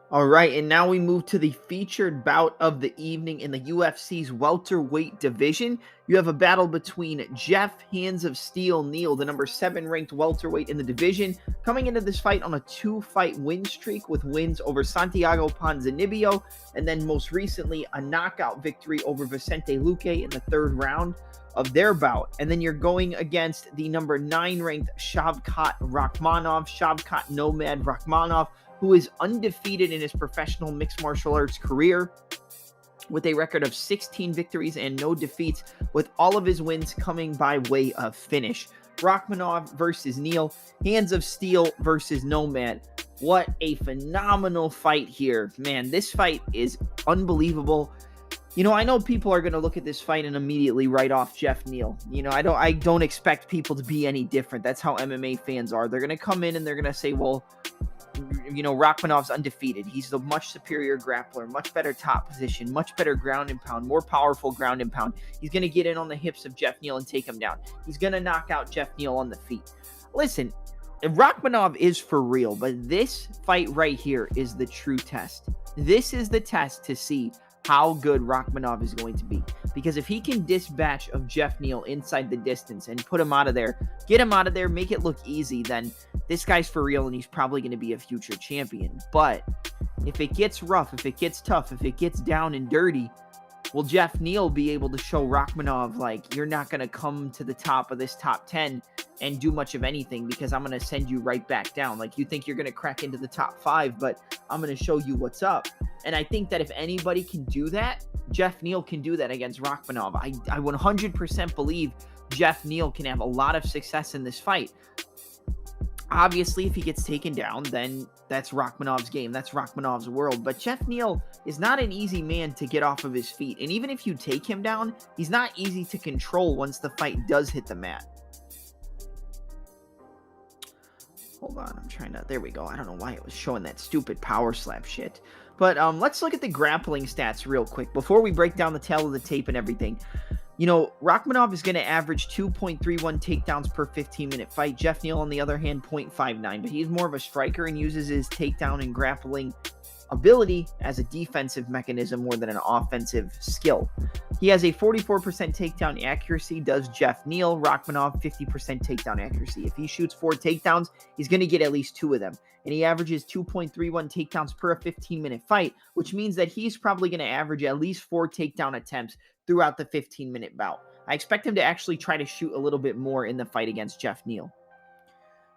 All right, and now we move to the featured bout of the evening in the UFC's welterweight division. You have a battle between Geoff Hands of Steel Neal, the number 7 ranked welterweight in the division, coming into this fight on a 2-fight win streak with wins over Santiago Ponzinibbio, and then most recently a knockout victory over Vicente Luque in the 3rd round of their bout. And then you're going against the number 9 ranked Shavkat Rakhmonov, Shavkat Nomad Rakhmonov, who is undefeated in his professional mixed martial arts career with a record of 16 victories and no defeats, with all of his wins coming by way of finish. Rakhmonov versus Neal, Hands of Steel versus Nomad. What a phenomenal fight here. Man, this fight is unbelievable. I know people are going to look at this fight and immediately write off Geoff Neal. I don't expect people to be any different. That's how MMA fans are. They're going to come in and they're going to say, well, Rakhmonov's undefeated. He's the much superior grappler, much better top position, much better ground and pound, more powerful ground and pound. He's going to get in on the hips of Geoff Neal and take him down. He's going to knock out Geoff Neal on the feet. Listen, Rakhmonov is for real, but this fight right here is the true test. This is the test to see how good Rakhmonov is going to be. Because if he can dispatch of Geoff Neal inside the distance and put him out of there, get him out of there, make it look easy, then this guy's for real and he's probably going to be a future champion. But if it gets rough, if it gets tough, if it gets down and dirty, will Geoff Neal be able to show Rakhmonov, like, you're not going to come to the top of this top 10 and do much of anything because I'm going to send you right back down. Like, you think you're going to crack into the top 5, but I'm going to show you what's up. And I think that if anybody can do that, Geoff Neal can do that against Rakhmonov. I 100% believe Geoff Neal can have a lot of success in this fight. Obviously, if he gets taken down, then that's Rakhmonov's game. That's Rakhmonov's world. But Geoff Neal is not an easy man to get off of his feet. And even if you take him down, he's not easy to control once the fight does hit the mat. Hold on, I'm trying to... There we go. I don't know why it was showing that stupid power slap shit. But let's look at the grappling stats real quick before we break down the tail of the tape and everything. Rakhmonov is going to average 2.31 takedowns per 15-minute fight. Geoff Neal, on the other hand, 0.59. But he's more of a striker and uses his takedown and grappling ability as a defensive mechanism more than an offensive skill. He has a 44% takedown accuracy, does Geoff Neal. Rakhmonov, 50% takedown accuracy. If he shoots 4 takedowns, he's going to get at least 2 of them. And he averages 2.31 takedowns per 15-minute fight, which means that he's probably going to average at least 4 takedown attempts throughout the 15-minute bout. I expect him to actually try to shoot a little bit more in the fight against Geoff Neal.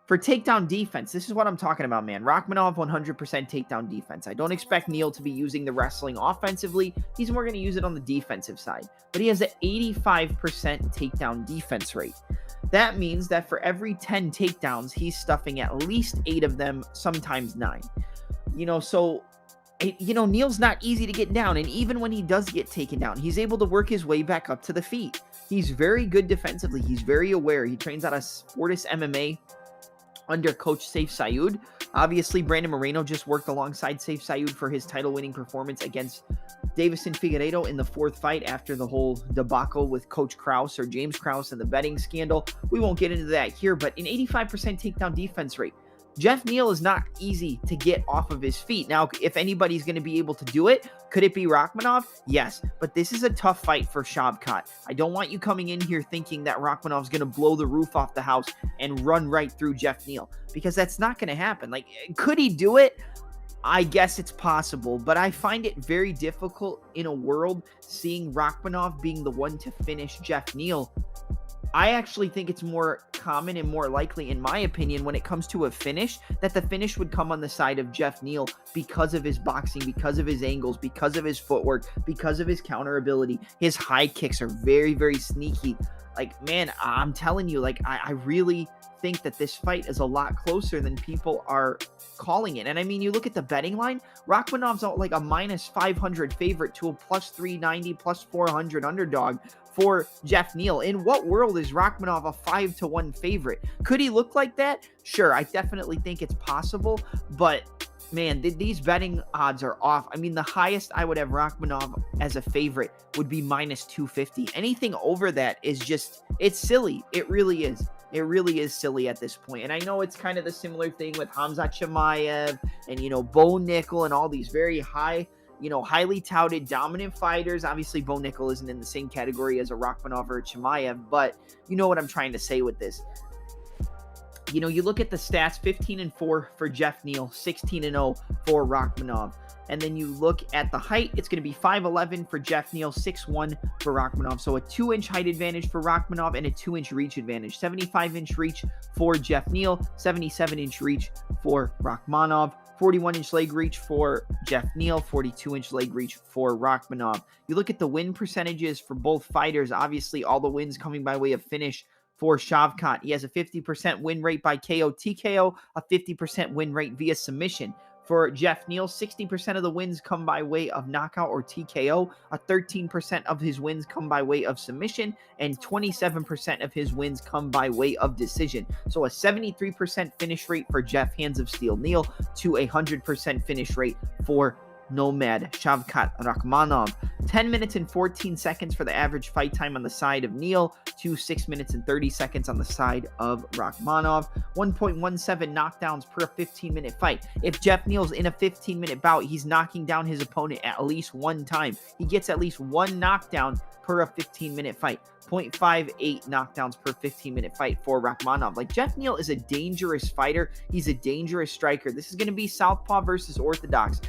For takedown defense, this is what I'm talking about, man. Rakhmonov, 100% takedown defense. I don't expect Neal to be using the wrestling offensively. He's more going to use it on the defensive side. But he has an 85% takedown defense rate. That means that for every 10 takedowns, he's stuffing at least 8 of them, sometimes 9. Neal's not easy to get down, and even when he does get taken down, he's able to work his way back up to the feet. He's very good defensively. He's very aware. He trains out of Fortis MMA under Coach Saif Sayoud. Obviously, Brandon Moreno just worked alongside Saif Sayoud for his title-winning performance against Davison Figueiredo in the 4th fight after the whole debacle with Coach Krause or James Krause and the betting scandal. We won't get into that here, but an 85% takedown defense rate. Geoff Neal is not easy to get off of his feet. Now, if anybody's going to be able to do it, could it be Rakhmonov? Yes, but this is a tough fight for Shavkat. I don't want you coming in here thinking that Rakhmonov's going to blow the roof off the house and run right through Geoff Neal, because that's not going to happen. Like, could he do it? I guess it's possible, but I find it very difficult in a world seeing Rakhmonov being the one to finish Geoff Neal. I actually think it's more common and more likely, in my opinion, when it comes to a finish, that the finish would come on the side of Geoff Neal because of his boxing, because of his angles, because of his footwork, because of his counter ability. His high kicks are very, very sneaky. Like, man, I'm telling you, like, I really think that this fight is a lot closer than people are calling it. And I mean, you look at the betting line, Rakhmonov's like a minus 500 favorite to a plus 390, plus 400 underdog for Geoff Neal. In what world is Rakhmonov a 5-1 favorite? Could he look like that? Sure, I definitely think it's possible, but man, these betting odds are off. I mean, the highest I would have Rakhmonov as a favorite would be minus 250. Anything over that is just, it's silly. It really is. It really is silly at this point. And I know it's kind of the similar thing with Khamzat Chimaev and, Bo Nickel and all these very highly touted dominant fighters. Obviously, Bo Nickel isn't in the same category as a Rakhmonov or a Chimaev, but you know what I'm trying to say with this. You look at the stats, 15-4 for Geoff Neal, 16-0 for Rakhmonov. And then you look at the height, it's going to be 5'11 for Geoff Neal, 6'1 for Rakhmonov. So a 2-inch height advantage for Rakhmonov and a 2-inch reach advantage. 75-inch reach for Geoff Neal, 77-inch reach for Rakhmonov. 41-inch leg reach for Geoff Neal, 42-inch leg reach for Rakhmonov. You look at the win percentages for both fighters, obviously all the wins coming by way of finish for Shavkat. He has a 50% win rate by KO TKO, a 50% win rate via submission. For Geoff Neal, 60% of the wins come by way of knockout or TKO, a 13% of his wins come by way of submission, and 27% of his wins come by way of decision. So a 73% finish rate for Geoff Hands of Steel Neal to a 100% finish rate for Nomad Shavkat Rakhmonov. 10 minutes and 14 seconds for the average fight time on the side of Neal to 6 minutes and 30 seconds on the side of Rakhmonov. 1.17 knockdowns per 15-minute fight. If Geoff Neal's in a 15-minute bout, he's knocking down his opponent at least one time. He gets at least one knockdown per a 15-minute fight. 0.58 knockdowns per 15-minute fight for Rakhmonov. Like, Geoff Neal is a dangerous fighter. He's a dangerous striker. This is going to be southpaw versus orthodox.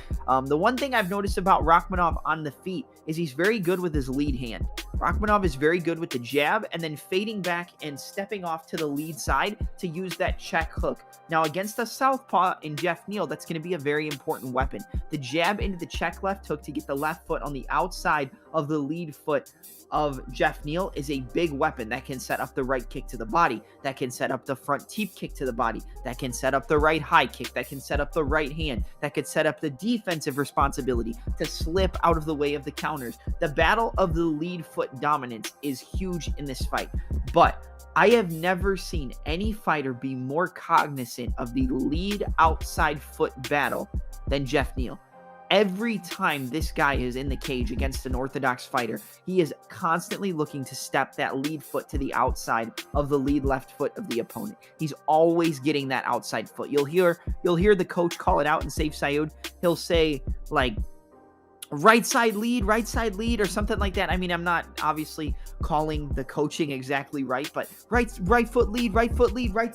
The one thing I've noticed about Rakhmonov on the feet is he's very good with his lead hand. Rakhmonov is very good with the jab and then fading back and stepping off to the lead side to use that check hook. Now, against a southpaw in Geoff Neal, that's going to be a very important weapon. The jab into the check left hook to get the left foot on the outside of the lead foot of Geoff Neal is a big weapon that can set up the right kick to the body, that can set up the front teep kick to the body, that can set up the right high kick, that can set up the right hand, that could set up the defensive responsibility to slip out of the way of the counters. The battle of the lead foot dominance is huge in this fight, but I have never seen any fighter be more cognizant of the lead outside foot battle than Geoff Neal. Every time this guy is in the cage against an orthodox fighter, he is constantly looking to step that lead foot to the outside of the lead left foot of the opponent. He's always getting that outside foot. You'll hear the coach call it out in Saif Saud. He'll say, like, right side lead, or something like that. I mean, I'm not obviously calling the coaching exactly right, but right foot lead, right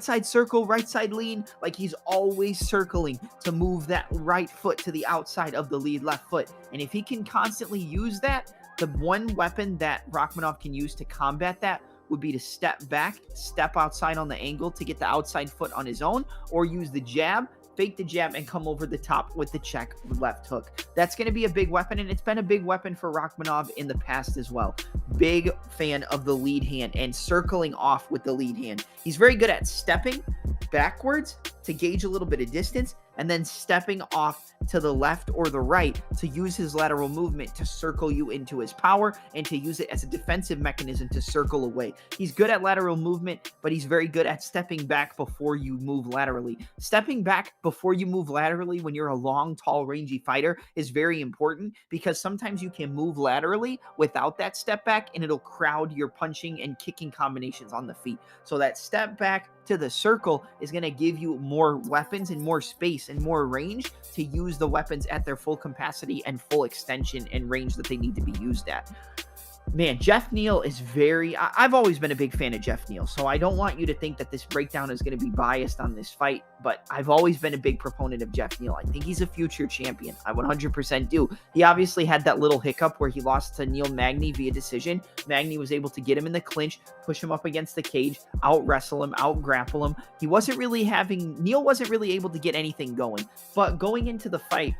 side circle, right side lean. Like, he's always circling to move that right foot to the outside of the lead left foot. And if he can constantly use that, the one weapon that Rakhmonov can use to combat that would be to step back, step outside on the angle to get the outside foot on his own, or use the jab, fake the jab, and come over the top with the check left hook. That's going to be a big weapon, and it's been a big weapon for Rakhmonov in the past as well. Big fan of the lead hand and circling off with the lead hand. He's very good at stepping backwards to gauge a little bit of distance, and then stepping off to the left or the right to use his lateral movement to circle you into his power and to use it as a defensive mechanism to circle away. He's good at lateral movement, but he's very good at stepping back before you move laterally. Stepping back before you move laterally when you're a long, tall, rangy fighter is very important, because sometimes you can move laterally without that step back and it'll crowd your punching and kicking combinations on the feet. So that step back to the circle is going to give you more weapons and more space and more range to use the weapons at their full capacity and full extension and range that they need to be used at. Man, Geoff Neal is I've always been a big fan of Geoff Neal, so I don't want you to think that this breakdown is going to be biased on this fight, but I've always been a big proponent of Geoff Neal. I think he's a future champion. I 100% do. He obviously had that little hiccup where he lost to Neil Magny via decision. Magny was able to get him in the clinch, push him up against the cage, out-wrestle him, out-grapple him. Neil wasn't really able to get anything going, but going into the fight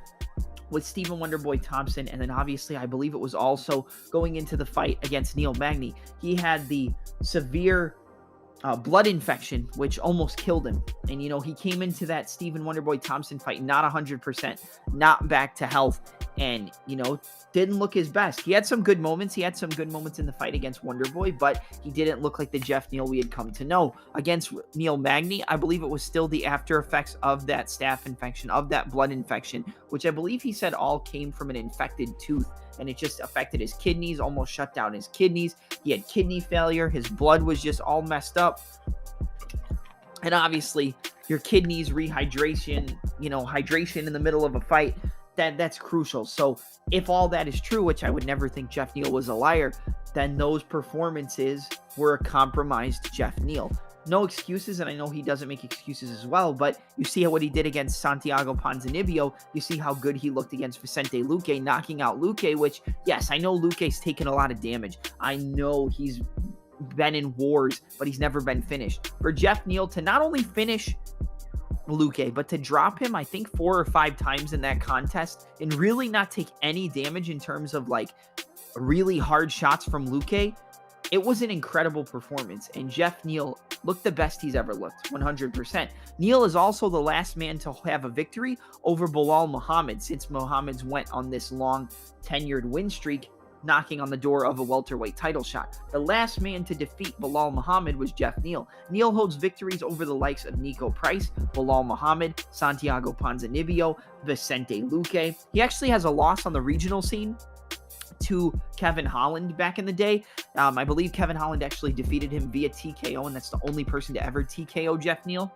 with Stephen Wonderboy Thompson, and then obviously I believe it was also going into the fight against Neil Magny, he had the severe blood infection, which almost killed him. And, he came into that Stephen Wonderboy Thompson fight not 100%, not back to health. and, didn't look his best. He had some good moments. He had some good moments in the fight against Wonderboy, but he didn't look like the Geoff Neal we had come to know. Against Neil Magny, I believe it was still the after effects of that staph infection, of that blood infection, which I believe he said all came from an infected tooth, and it just affected his kidneys, almost shut down his kidneys. He had kidney failure. His blood was just all messed up. And obviously, your kidneys, rehydration, hydration in the middle of a fight, that's crucial. So if all that is true, which I would never think Geoff Neal was a liar, then those performances were a compromised Geoff Neal. No excuses, and I know he doesn't make excuses as well, but you see what he did against Santiago Ponzinibbio. You see how good he looked against Vicente Luque, knocking out Luque, which, yes, I know Luque's taken a lot of damage. I know he's been in wars, but he's never been finished. For Geoff Neal to not only finish Luque, but to drop him, I think 4 or 5 times in that contest and really not take any damage in terms of like really hard shots from Luque, it was an incredible performance. And Geoff Neal looked the best he's ever looked, 100%. Neal is also the last man to have a victory over Belal Muhammad since Muhammad's went on this long tenured win streak, knocking on the door of a welterweight title shot. The last man to defeat Belal Muhammad was Geoff Neal. Neal holds victories over the likes of Nico Price, Belal Muhammad, Santiago Ponzinibbio, Vicente Luque. He actually has a loss on the regional scene to Kevin Holland back in the day. I believe Kevin Holland actually defeated him via TKO, and that's the only person to ever TKO Geoff Neal.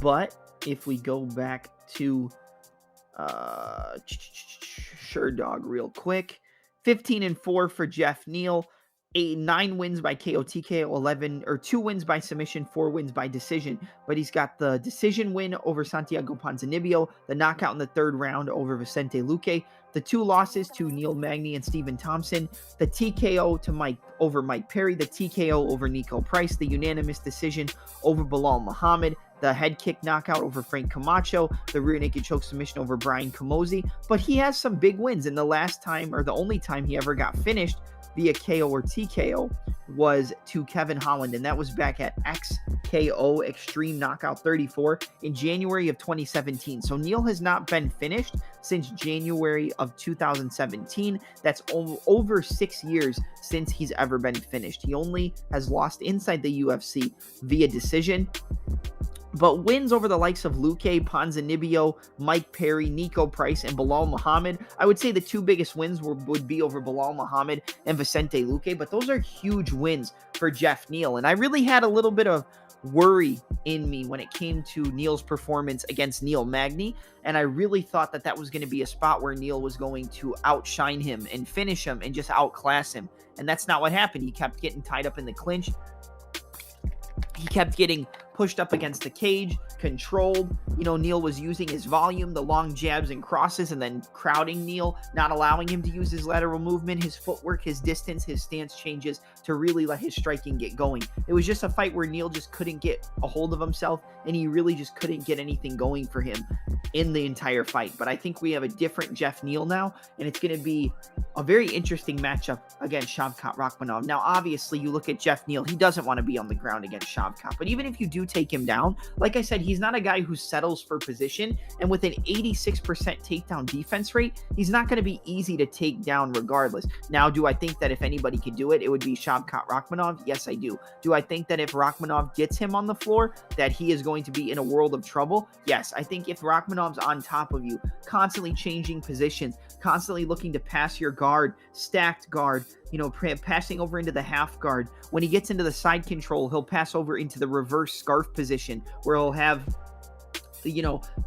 But if we go back to Sherdog real quick, 15-4 for Geoff Neal, 9 wins by KO TKO, 2 wins by submission, 4 wins by decision. But he's got the decision win over Santiago Ponzinibbio, the knockout in the 3rd round over Vicente Luque, the 2 losses to Neil Magny and Stephen Thompson, the TKO to over Mike Perry, the TKO over Nico Price, the unanimous decision over Belal Muhammad, the head kick knockout over Frank Camacho, the rear naked choke submission over Brian Camozzi. But he has some big wins, and the last time, or the only time he ever got finished via KO or TKO was to Kevin Holland, and that was back at XKO Extreme Knockout 34 in January of 2017. So Neal has not been finished since January of 2017. That's over 6 years since he's ever been finished. He only has lost inside the UFC via decision. But wins over the likes of Luque, Ponzinibbio, Mike Perry, Nico Price, and Belal Muhammad. I would say the 2 biggest wins would be over Belal Muhammad and Vicente Luque, but those are huge wins for Geoff Neal. And I really had a little bit of worry in me when it came to Neal's performance against Neil Magny, and I really thought that was going to be a spot where Neal was going to outshine him and finish him and just outclass him. And that's not what happened. He kept getting tied up in the clinch. He kept getting pushed up against the cage, controlled. Neal was using his volume, the long jabs and crosses, and then crowding Neal, not allowing him to use his lateral movement, his footwork, his distance, his stance changes to really let his striking get going. It was just a fight where Neal just couldn't get a hold of himself, and he really just couldn't get anything going for him in the entire fight. But I think we have a different Geoff Neal now, and it's going to be a very interesting matchup against Shavkat Rakhmonov. Now, obviously, you look at Geoff Neal, he doesn't want to be on the ground against Shavkat, but even if you do take him down, like I said, he's not a guy who settles for position, and with an 86% takedown defense rate, he's not going to be easy to take down regardless. Now, do I think that if anybody could do it, it would be Shavkat Rakhmonov? Yes, I do. Do I think that if Rakhmonov gets him on the floor, that he is going to be in a world of trouble? Yes, I think if Rakhmonov's on top of you, constantly changing positions, constantly looking to pass your guard, stacked guard, passing over into the half guard. When he gets into the side control, he'll pass over into the reverse scarf position where he'll have,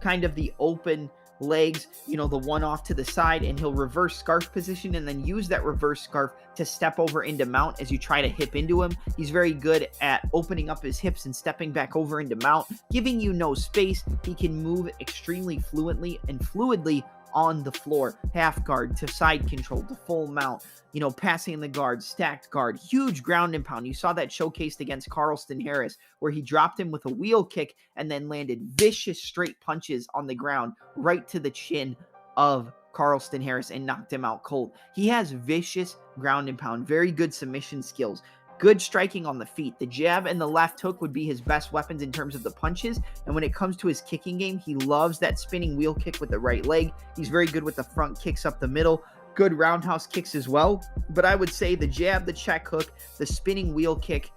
kind of the open legs, the one off to the side, and he'll reverse scarf position and then use that reverse scarf to step over into mount as you try to hip into him. He's very good at opening up his hips and stepping back over into mount, giving you no space. He can move extremely fluidly on the floor, half guard to side control to full mount, passing in the guard, stacked guard, huge ground and pound. You saw that showcased against Carlston Harris, where he dropped him with a wheel kick and then landed vicious straight punches on the ground right to the chin of Carlston Harris and knocked him out cold. He has vicious ground and pound, very good submission skills. Good striking on the feet. The jab and the left hook would be his best weapons in terms of the punches. And when it comes to his kicking game, he loves that spinning wheel kick with the right leg. He's very good with the front kicks up the middle. Good roundhouse kicks as well. But I would say the jab, the check hook, the spinning wheel kick,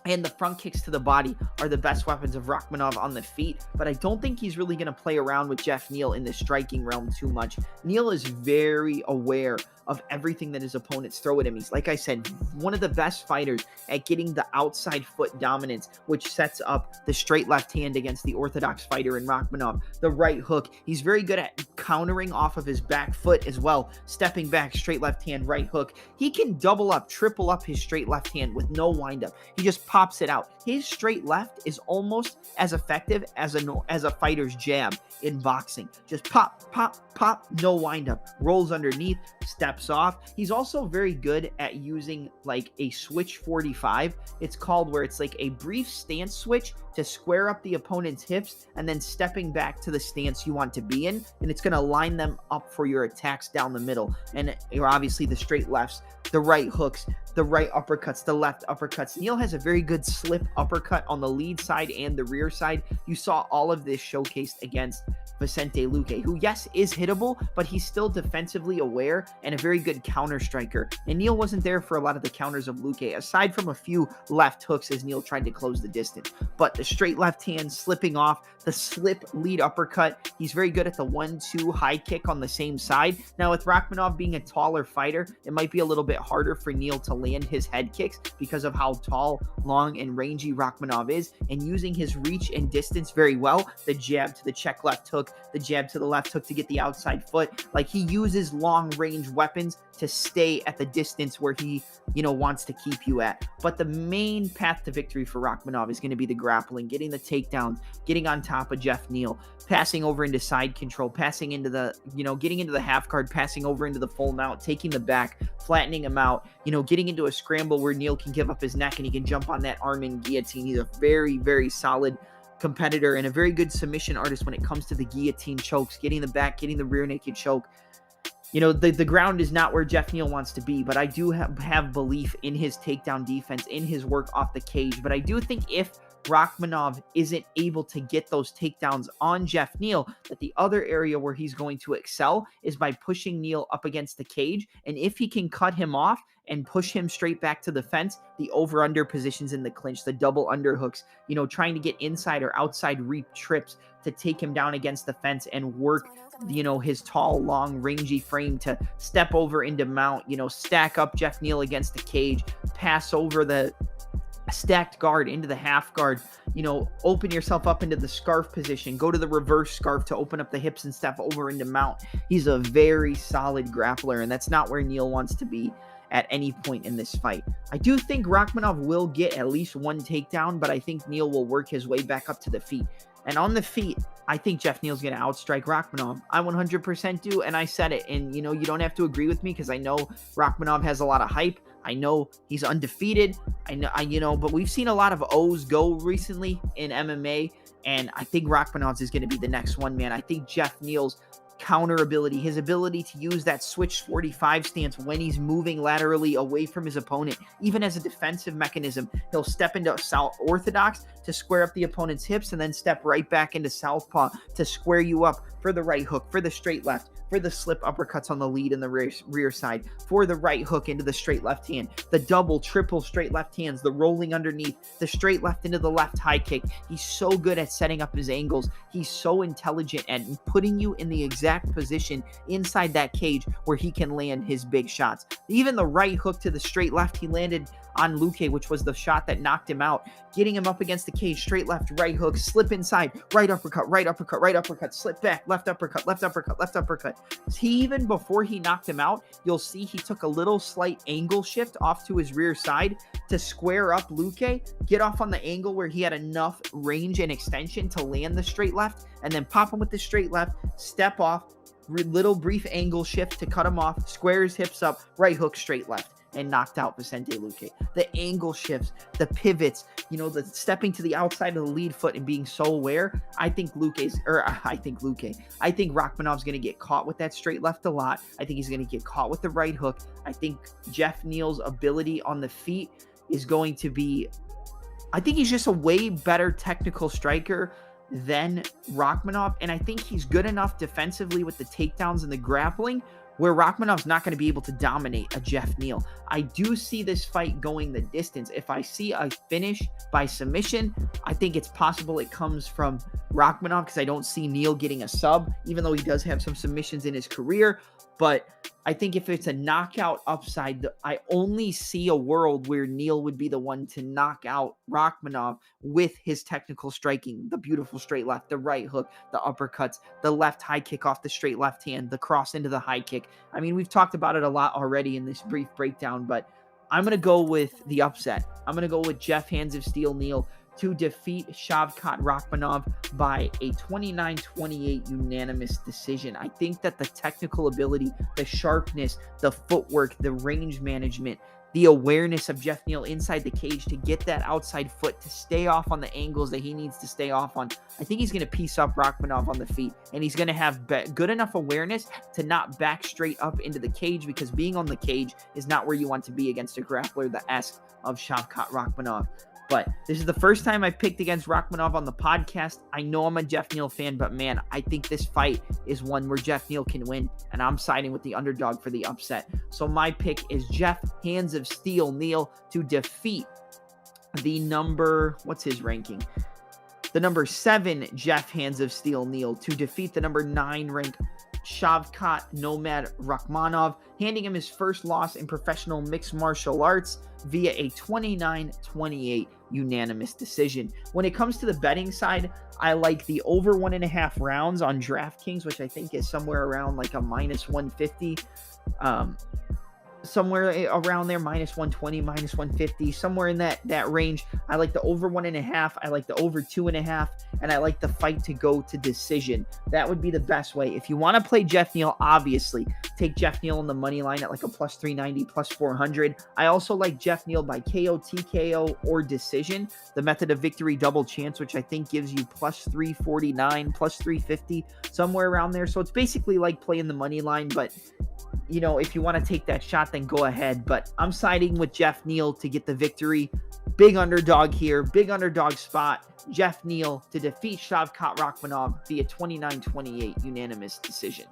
and the front kicks to the body are the best weapons of Rakhmonov on the feet. But I don't think he's really going to play around with Geoff Neal in the striking realm too much. Neal is very aware of everything that his opponents throw at him. He's, like I said, one of the best fighters at getting the outside foot dominance, which sets up the straight left hand against the orthodox fighter in Rakhmonov. The right hook, he's very good at countering off of his back foot as well. Stepping back, straight left hand, right hook. He can double up, triple up his straight left hand with no windup. He just pops it out. His straight left is almost as effective as a fighter's jab in boxing. Just pop, pop, pop, no windup. Rolls underneath, steps off. He's also very good at using like a switch 45. It's called, where it's like a brief stance switch to square up the opponent's hips and then stepping back to the stance you want to be in. And it's going to line them up for your attacks down the middle. And you're obviously the straight lefts, the right hooks, the right uppercuts, the left uppercuts. Neal has a very good slip uppercut on the lead side and the rear side. You saw all of this showcased against Vicente Luque, who, yes, is hittable, but he's still defensively aware and a very good counter striker. And Neal wasn't there for a lot of the counters of Luque, aside from a few left hooks as Neal tried to close the distance. But the straight left hand slipping off, the slip lead uppercut, he's very good at the 1-2 high kick on the same side. Now, with Rakhmonov being a taller fighter, it might be a little bit harder for Neal to land his head kicks because of how tall, long, and rangy Rakhmonov is, and using his reach and distance very well. The jab to the check left hook, the jab to the left hook to get the outside foot. Like, he uses long range weapons to stay at the distance where he, wants to keep you at. But the main path to victory for Rakhmonov is going to be the grappling, getting the takedowns, getting on top of Geoff Neal, passing over into side control, passing into the, getting into the half guard, passing over into the full mount, taking the back, flattening him out, getting into a scramble where Neal can give up his neck and he can jump on that arm and guillotine. He's a very, very solid competitor and a very good submission artist when it comes to the guillotine chokes, getting the back, getting the rear naked choke. The ground is not where Geoff Neal wants to be, but I do have belief in his takedown defense, in his work off the cage. But I do think if Rakhmonov isn't able to get those takedowns on Geoff Neal, that the other area where he's going to excel is by pushing Neal up against the cage. And if he can cut him off and push him straight back to the fence, the over-under positions in the clinch, the double underhooks, trying to get inside or outside reap trips to take him down against the fence and work, his tall, long, rangy frame to step over into mount, stack up Geoff Neal against the cage, pass over the stacked guard into the half guard, open yourself up into the scarf position, go to the reverse scarf to open up the hips and step over into mount. He's a very solid grappler, and that's not where Neal wants to be at any point in this fight. I do think Rakhmonov will get at least one takedown, but I think Neal will work his way back up to the feet. And on the feet, I think Geoff Neal's going to outstrike Rakhmonov. I 100% do, and I said it. And, you don't have to agree with me because I know Rakhmonov has a lot of hype. I know he's undefeated. I know, but we've seen a lot of O's go recently in MMA, and I think Rakhmonov's is going to be the next one, man. I think Geoff Neal's counter ability, his ability to use that switch 45 stance when he's moving laterally away from his opponent, even as a defensive mechanism, he'll step into south orthodox to square up the opponent's hips and then step right back into southpaw to square you up for the right hook, for the straight left, for the slip uppercuts on the lead and the rear side, for the right hook into the straight left hand, the double, triple straight left hands, the rolling underneath, the straight left into the left high kick. He's so good at setting up his angles. He's so intelligent at putting you in the exact position inside that cage where he can land his big shots. Even the right hook to the straight left he landed on Luque, which was the shot that knocked him out, getting him up against the cage, straight left, right hook, slip inside, right uppercut, right uppercut, right uppercut, slip back, left uppercut, left uppercut, left uppercut. Even before he knocked him out, you'll see he took a little slight angle shift off to his rear side to square up Luque, get off on the angle where he had enough range and extension to land the straight left, and then pop him with the straight left, step off, little brief angle shift to cut him off, square his hips up, right hook, straight left, and knocked out Vicente Luque. The angle shifts, the pivots, the stepping to the outside of the lead foot and being so aware. I think Rakhmonov's going to get caught with that straight left a lot. I think he's going to get caught with the right hook. I think Geoff Neal's ability on the feet is going to be, I think he's just a way better technical striker than Rakhmonov, and I think he's good enough defensively with the takedowns and the grappling where Rakhmonov's not going to be able to dominate a Geoff Neal. I do see this fight going the distance. If I see a finish by submission, I think it's possible it comes from Rakhmonov because I don't see Neal getting a sub, even though he does have some submissions in his career. But I think if it's a knockout upside, I only see a world where Neal would be the one to knock out Rakhmonov with his technical striking, the beautiful straight left, the right hook, the uppercuts, the left high kick off the straight left hand, the cross into the high kick. I mean, we've talked about it a lot already in this brief breakdown, but I'm going to go with the upset. I'm going to go with Geoff Hands of Steel Neal to defeat Shavkat Rakhmonov by a 29-28 unanimous decision. I think that the technical ability, the sharpness, the footwork, the range management, the awareness of Geoff Neal inside the cage to get that outside foot, to stay off on the angles that he needs to stay off on. I think he's going to piece up Rakhmonov on the feet, and he's going to have good enough awareness to not back straight up into the cage, because being on the cage is not where you want to be against a grappler the esque of Shavkat Rakhmonov. But this is the first time I picked against Rakhmonov on the podcast. I know I'm a Geoff Neal fan, but man, I think this fight is one where Geoff Neal can win, and I'm siding with the underdog for the upset. So my pick is Geoff Hands of Steel Neal to defeat the number, what's his ranking? The number 7 Geoff Hands of Steel Neal to defeat the number 9 ranked Shavkat Nomad Rakhmonov, handing him his first loss in professional mixed martial arts via a 29-28 unanimous decision. When it comes to the betting side, I like the over 1.5 rounds on DraftKings, which I think is somewhere around like a minus 150. Somewhere around there, minus 120, minus 150, somewhere in that range. I like the over 1.5. I like the over 2.5, and I like the fight to go to decision. That would be the best way. If you want to play Geoff Neal, obviously take Geoff Neal on the money line at like a plus 390, plus 400. I also like Geoff Neal by KO, TKO, or decision, the method of victory double chance, which I think gives you plus 349, plus 350, somewhere around there. So it's basically like playing the money line, but you know, if you want to take that shot, then go ahead. But I'm siding with Geoff Neal to get the victory. Big underdog here. Big underdog spot. Geoff Neal to defeat Shavkat Rakhmonov via 29-28 unanimous decision.